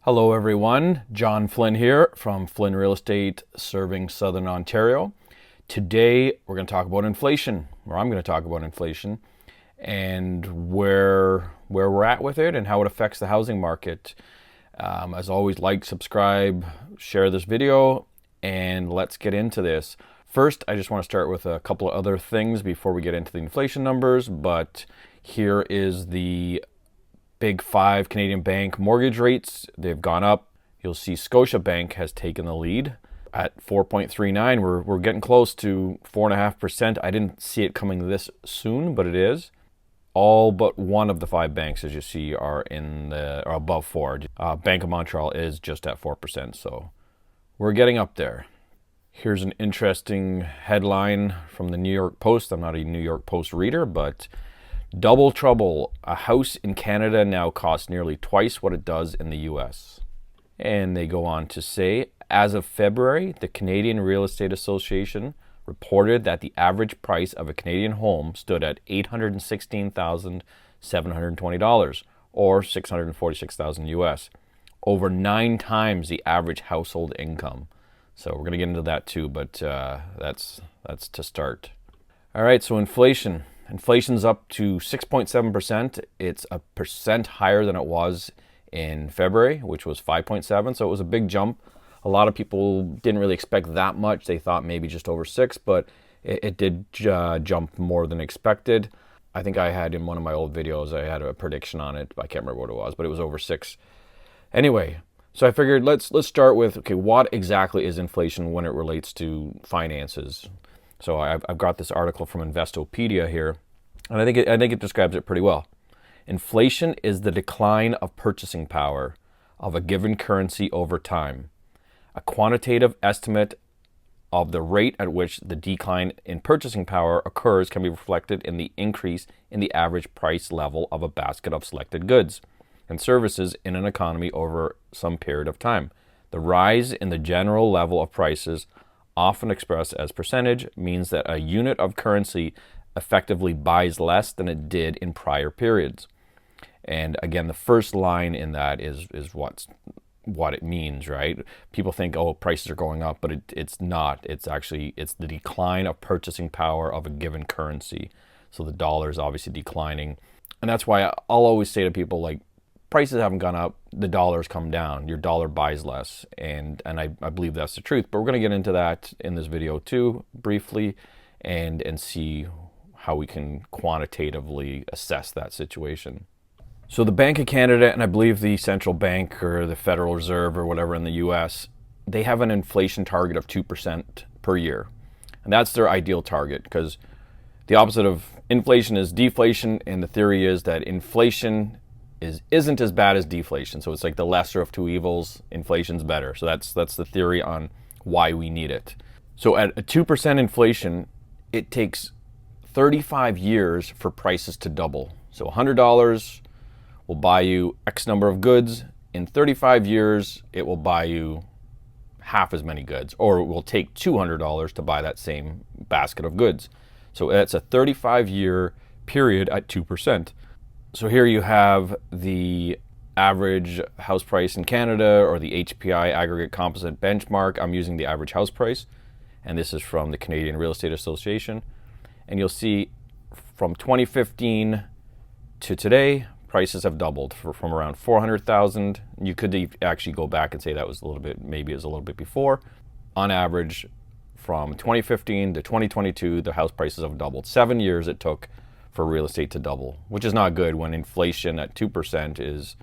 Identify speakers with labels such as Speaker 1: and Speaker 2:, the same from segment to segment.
Speaker 1: Hello everyone, John Flynn here from Flynn Real Estate serving Southern Ontario. Today we're going to talk about inflation, or I'm going to talk about inflation and where we're at with it and how it affects the housing market. As always, like, subscribe, share this video, and let's get into this. First, I just want to start with a couple of other things before we get into the inflation numbers, but here is the Big Five Canadian bank mortgage rates. They've gone up. You'll see Scotiabank has taken the lead at 4.39. We're getting close to 4.5%. I didn't see it coming this soon, but it is. All but one of the five banks, as you see, are above 4. Bank of Montreal is just at 4%, so we're getting up there. Here's an interesting headline from the New York Post. I'm not a New York Post reader, but double trouble. A house in Canada now costs nearly twice what it does in the US. And they go on to say, as of February, the Canadian Real Estate Association reported that the average price of a Canadian home stood at $816,720, or $646,000 US, over 9 times the average household income. So we're going to get into that too, but that's to start. All right, so inflation. Inflation's up to 6.7%. It's a percent higher than it was in February, which was 5.7. So it was a big jump. A lot of people didn't really expect that much. They thought maybe just over 6, but it did jump more than expected. I think I had in one of my old videos, I had a prediction on it. I can't remember what it was, but it was over 6. Anyway, so I figured let's start with, okay, what exactly is inflation when it relates to finances? So I've got this article from Investopedia here, and I think it describes it pretty well. Inflation is the decline of purchasing power of a given currency over time. A quantitative estimate of the rate at which the decline in purchasing power occurs can be reflected in the increase in the average price level of a basket of selected goods and services in an economy over some period of time. The rise in the general level of prices, often expressed as percentage, means that a unit of currency effectively buys less than it did in prior periods. And again, the first line in that is what it means, right? People think, oh, prices are going up, but it's not. It's the decline of purchasing power of a given currency. So the dollar is obviously declining. And that's why I'll always say to people, like, prices haven't gone up, the dollar's come down. Your dollar buys less, and I believe that's the truth. But we're going to get into that in this video too, briefly, and see how we can quantitatively assess that situation. So the Bank of Canada, and I believe the central bank or the Federal Reserve or whatever in the US, they have an inflation target of 2% per year. And that's their ideal target, because the opposite of inflation is deflation, and the theory is that inflation isn't as bad as deflation. So it's like the lesser of two evils. Inflation's better. So that's the theory on why we need it. So at a 2% inflation, it takes 35 years for prices to double. So $100 will buy you X number of goods. In 35 years, it will buy you half as many goods, or it will take $200 to buy that same basket of goods. So that's a 35-year period at 2%. So here you have the average house price in Canada, or the HPI aggregate composite benchmark. I'm using the average house price, and this is from the Canadian Real Estate Association. And you'll see from 2015 to today, prices have doubled from around 400,000. You could actually go back and say that was maybe it was a little bit before. On average, from 2015 to 2022, the house prices have doubled. 7 years it took for real estate to double, which is not good when inflation at 2% is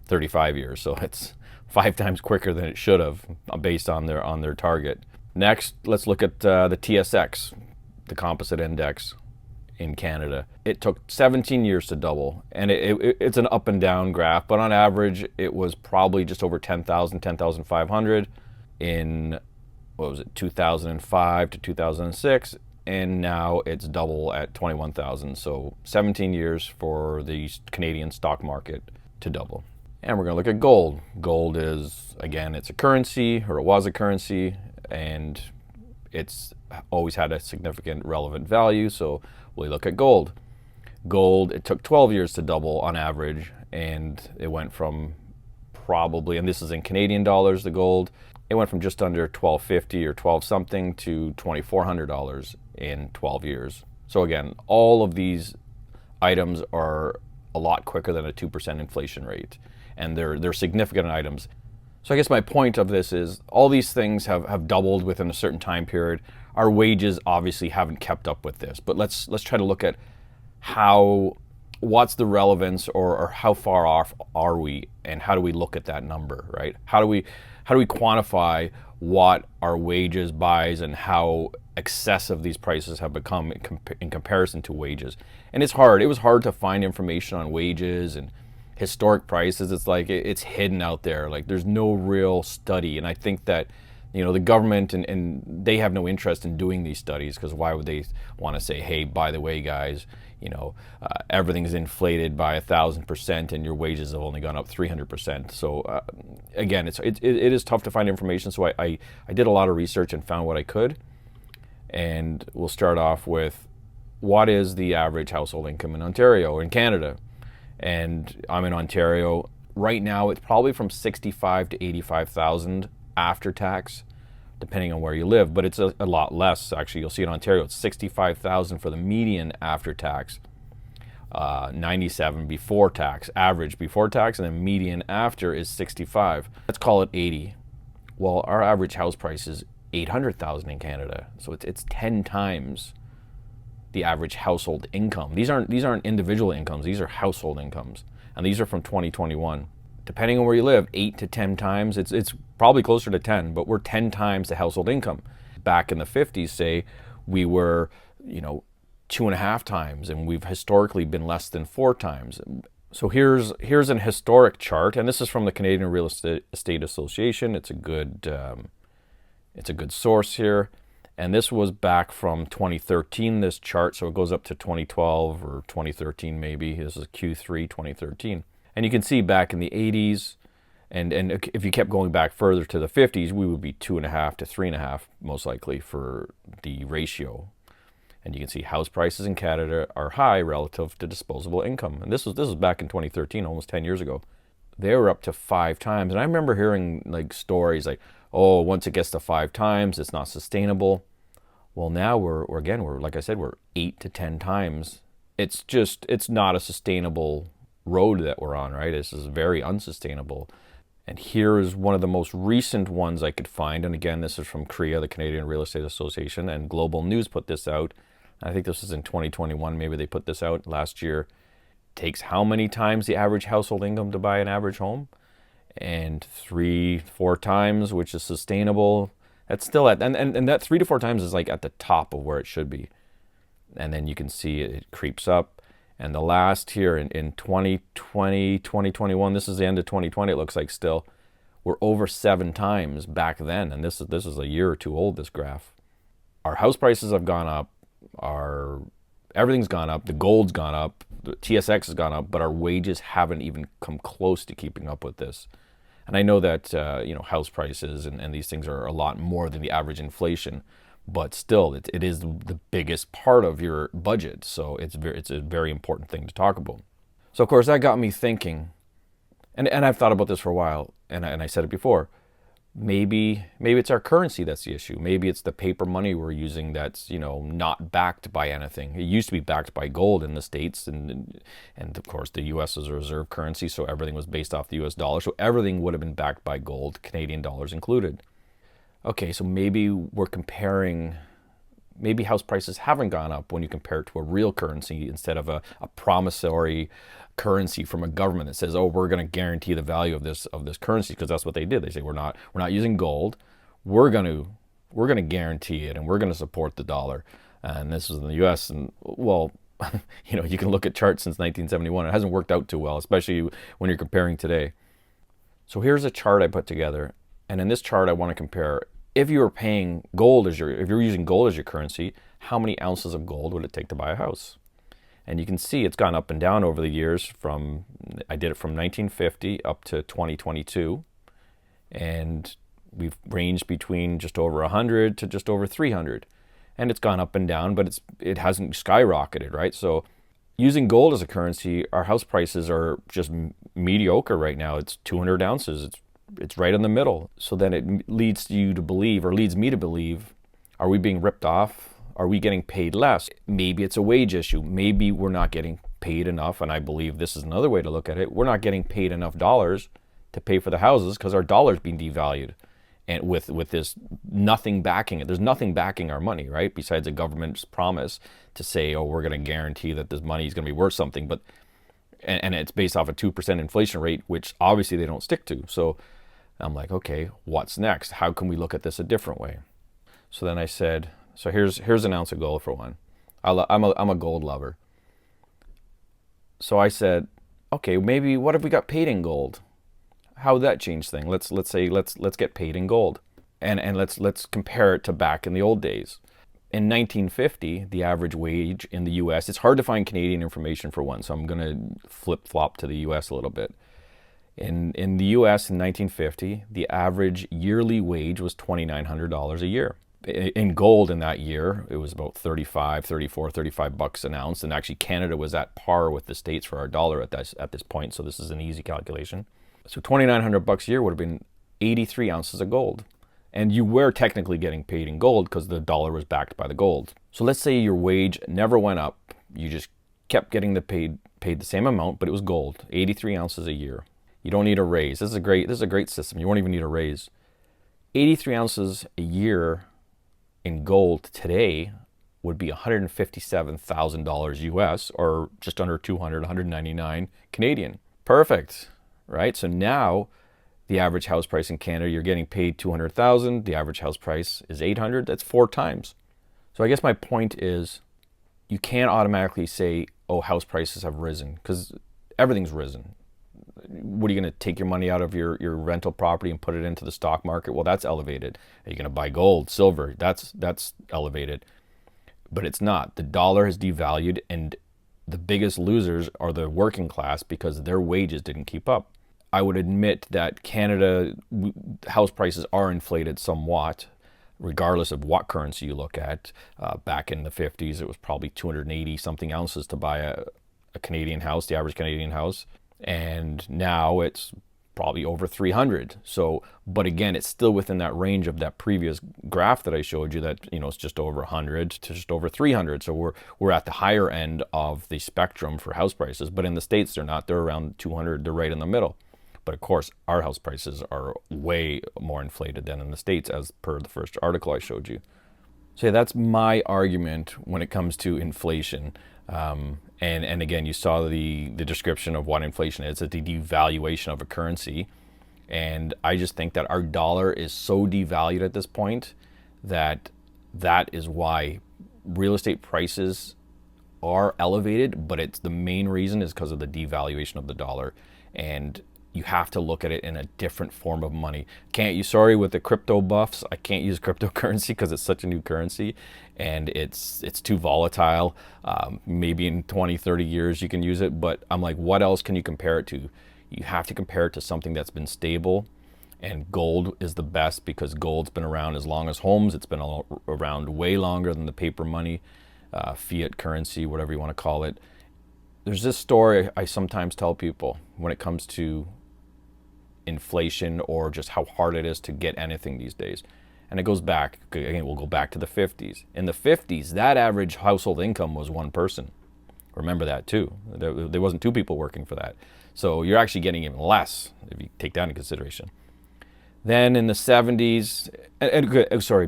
Speaker 1: 35 years. So it's 5 times quicker than it should have based on their target. Next, let's look at the TSX, the composite index in Canada. It took 17 years to double, and it's an up and down graph, but on average, it was probably just over 10,500 in, 2005 to 2006. And now it's double at 21,000. So 17 years for the Canadian stock market to double. And we're going to look at gold. Gold is, again, it's a currency, or it was a currency, and it's always had a significant relevant value. So we look at gold. Gold, it took 12 years to double on average, and it went from probably, and this is in Canadian dollars, the gold, it went from just under $1,250 or 12 something to $2,400 in 12 years. So again, all of these items are a lot quicker than a 2% inflation rate, and they're significant items. So I guess my point of this is all these things have doubled within a certain time period. Our wages obviously haven't kept up with this, but let's try to look at what's the relevance, or how far off are we, and how do we look at that number, right? How do we quantify what our wages buys and how excessive these prices have become in comparison to wages? And it's hard. It was hard to find information on wages and historic prices. It's like it's hidden out there. Like there's no real study. And I think that, the government and they have no interest in doing these studies, because why would they want to say, hey, by the way, guys, everything's inflated by 1,000% and your wages have only gone up 300%. So again, it is tough to find information. So I did a lot of research and found what I could. And we'll start off with, what is the average household income in Ontario, in Canada? And I'm in Ontario. Right now, it's probably from 65 to 85,000 after tax, depending on where you live, but it's a lot less. Actually, you'll see in Ontario, it's 65,000 for the median after tax, 97 before tax, average before tax, and then median after is 65. Let's call it 80. Well, our average house price is 800,000 in Canada, so it's 10 times the average household income. These aren't individual incomes, these are household incomes, and these are from 2021. Depending on where you live, 8 to 10 times, it's probably closer to 10, but we're 10 times the household income. Back in the 50s, say, we were, 2.5 times, and we've historically been less than 4 times. So here's an historic chart, and this is from the Canadian Real Estate Association. It's a good source here. And this was back from 2013, this chart, so it goes up to 2012 or 2013 maybe. This is Q3 2013. And you can see back in the 80s, and if you kept going back further to the 50s, we would be 2.5 to 3.5 most likely for the ratio. And you can see house prices in Canada are high relative to disposable income. And this was back in 2013, almost 10 years ago. They were up to 5 times. And I remember hearing like stories like, oh, once it gets to 5 times, it's not sustainable. Well, now we're like I said, we're 8 to 10 times. It's not a sustainable road that we're on, right? This is very unsustainable. And here is one of the most recent ones I could find. And again, this is from CREA, the Canadian Real Estate Association, and Global News put this out. I think this is in 2021. Maybe they put this out last year. Takes how many times the average household income to buy an average home? And 3-4 times, which is sustainable. That's still and that 3 to 4 times is like at the top of where it should be. And then you can see it creeps up. And the last here in 2020, 2021, this is the end of 2020, it looks like still, we're over 7 times back then. And this is a year or two old, this graph. Our house prices have gone up. Everything's gone up. The gold's gone up. The TSX has gone up. But our wages haven't even come close to keeping up with this. And I know that house prices and these things are a lot more than the average inflation. But still, it is the biggest part of your budget. So it's a very important thing to talk about. So, of course, that got me thinking. And I've thought about this for a while. And I said it before. Maybe it's our currency that's the issue. Maybe it's the paper money we're using that's, not backed by anything. It used to be backed by gold in the States. And of course, the U.S. is a reserve currency. So everything was based off the U.S. dollar. So everything would have been backed by gold, Canadian dollars included. Okay, so maybe house prices haven't gone up when you compare it to a real currency instead of a promissory currency from a government that says, oh, we're going to guarantee the value of this currency, because that's what they did. They say we're not using gold. We're going to guarantee it, and we're going to support the dollar. And this is in the U.S. And well, you can look at charts since 1971. It hasn't worked out too well, especially when you're comparing today. So here's a chart I put together. And in this chart, I want to compare, if you were paying gold if you're using gold as your currency, how many ounces of gold would it take to buy a house? And you can see it's gone up and down over the years. I did it from 1950 up to 2022. And we've ranged between just over 100 to just over 300. And it's gone up and down, but it hasn't skyrocketed, right? So Using gold as a currency, our house prices are just mediocre right now. It's 200 ounces. It's right in the middle. So then it leads you to believe, or leads me to believe, are we being ripped off? Are we getting paid less? Maybe it's a wage issue. Maybe we're not getting paid enough. And I believe this is another way to look at it. We're not getting paid enough dollars to pay for the houses because our dollar's being devalued. And with this nothing backing it, there's nothing backing our money, right? Besides the government's promise to say, oh, we're going to guarantee that this money is going to be worth something. But and it's based off a 2% inflation rate, which obviously they don't stick to. So I'm like, okay, what's next? How can we look at this a different way? So then I said, so here's an ounce of gold for one. I'm a gold lover. So I said, okay, maybe what if we got paid in gold? How would that change things? Let's get paid in gold, and let's compare it to back in the old days. In 1950, the average wage in the U.S. It's hard to find Canadian information for one, so I'm going to flip flop to the U.S. a little bit. In the U.S. in 1950, the average yearly wage was $2,900 a year. In gold in that year, it was about 35 bucks an ounce, and actually Canada was at par with the States for our dollar at this point, so this is an easy calculation. So 2,900 bucks a year would have been 83 ounces of gold. And you were technically getting paid in gold because the dollar was backed by the gold. So let's say your wage never went up. You just kept getting paid the same amount, but it was gold, 83 ounces a year. You don't need a raise. This is a great system. You won't even need a raise. 83 ounces a year in gold today would be $157,000 US, or just under 199 Canadian. Perfect, right? So now the average house price in Canada, you're getting paid $200,000. The average house price is $800,000. That's 4 times. So I guess my point is, you can't automatically say, oh, house prices have risen, because everything's risen. What are you going to take your money out of your rental property and put it into the stock market? Well, that's elevated. Are you going to buy gold, silver? That's elevated. But it's not. The dollar has devalued, and the biggest losers are the working class because their wages didn't keep up. I would admit that Canada house prices are inflated somewhat, regardless of what currency you look at. Back in the 50s, it was probably 280 something ounces to buy a Canadian house, the average Canadian house. And now it's probably over 300. So, but again, it's still within that range of that previous graph that I showed you that, it's just over 100 to just over 300. So we're at the higher end of the spectrum for house prices. But in the States, they're not. They're around 200. They're right in the middle. But of course, our house prices are way more inflated than in the States, as per the first article I showed you. So yeah, that's my argument when it comes to inflation. And again, you saw the description of what inflation is. It's the devaluation of a currency. And I just think that our dollar is so devalued at this point that is why real estate prices are elevated, but it's the main reason is because of the devaluation of the dollar. And you have to look at it in a different form of money. With the crypto buffs, I can't use cryptocurrency because it's such a new currency and it's too volatile. Maybe in 20, 30 years you can use it, but I'm like, what else can you compare it to? You have to compare it to something that's been stable, and gold is the best because gold's been around as long as homes. It's been around way longer than the paper money, fiat currency, whatever you want to call it. There's this story I sometimes tell people when it comes to inflation or just how hard it is to get anything these days. And it goes back, again, we'll go back to the 50s. In the 50s, that average household income was one person. Remember that too. There wasn't 2 people working for that. So you're actually getting even less if you take that into consideration. Then in the 70s,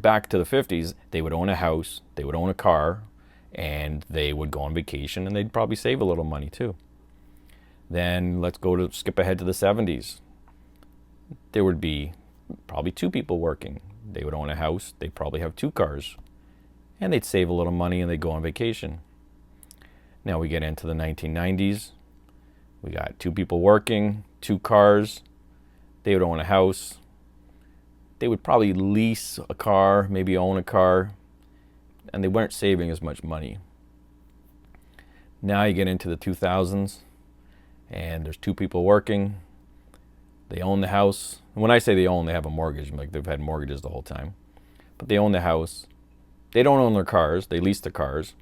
Speaker 1: back to the 50s, they would own a house, they would own a car, and they would go on vacation, and they'd probably save a little money too. Then skip ahead to the 70s. There would be probably 2 people working. They would own a house, they'd probably have 2 cars, and they'd save a little money and they'd go on vacation. Now we get into the 1990s. We got 2 people working, 2 cars. They would own a house. They would probably lease a car, maybe own a car, and they weren't saving as much money. Now you get into the 2000s, and there's 2 people working. They own the house. And when I say they own, they have a mortgage. Like they've had mortgages the whole time. But they own the house. They don't own their cars. They lease the cars.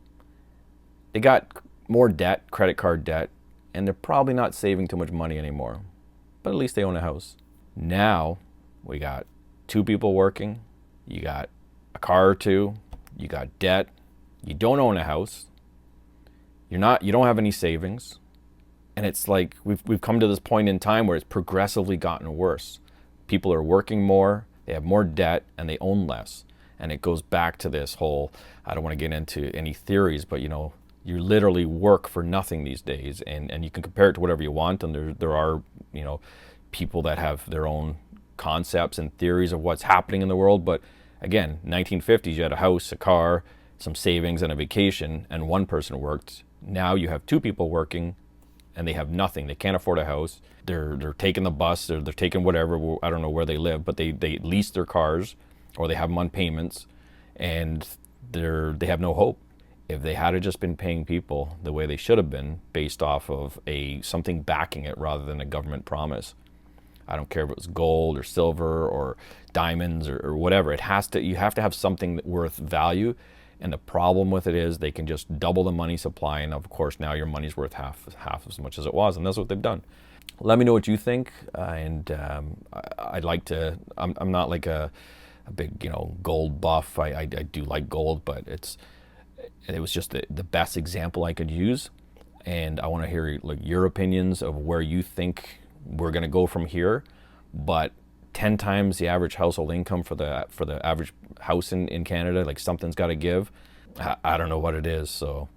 Speaker 1: They got more debt, credit card debt, and they're probably not saving too much money anymore. But at least they own a house. Now we got 2 people working, you got a car or 2, you got debt, you don't own a house, you don't have any savings, and it's like we've come to this point in time where it's progressively gotten worse. People are working more, they have more debt, and they own less. And it goes back to this whole, I don't want to get into any theories, but you literally work for nothing these days, and you can compare it to whatever you want, and there are people that have their own concepts and theories of what's happening in the world. But again, 1950s, you had a house, a car, some savings, and a vacation, and one person worked. Now you have 2 people working, and they have nothing. They can't afford a house. They're taking the bus, they're taking whatever. I don't know where they live, but they lease their cars, or they have them on payments, and they have no hope. If they had just been paying people the way they should have been, based off of something backing it rather than a government promise. I don't care if it was gold or silver or diamonds or whatever. You have to have something worth value. And the problem with it is they can just double the money supply, and of course now your money's worth half as much as it was, and that's what they've done. Let me know what you think, and I'd like to. I'm not like a big gold buff. I do like gold, but it was just the best example I could use, and I want to hear like your opinions of where you think we're going to go from here. But 10 times the average household income for the average house in Canada, like something's got to give. I don't know what it is. So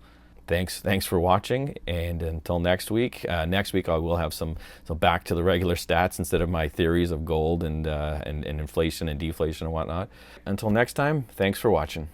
Speaker 1: thanks for watching, and until next week. Next week I will have some back to the regular stats instead of my theories of gold and inflation and deflation and whatnot. Until next time, thanks for watching.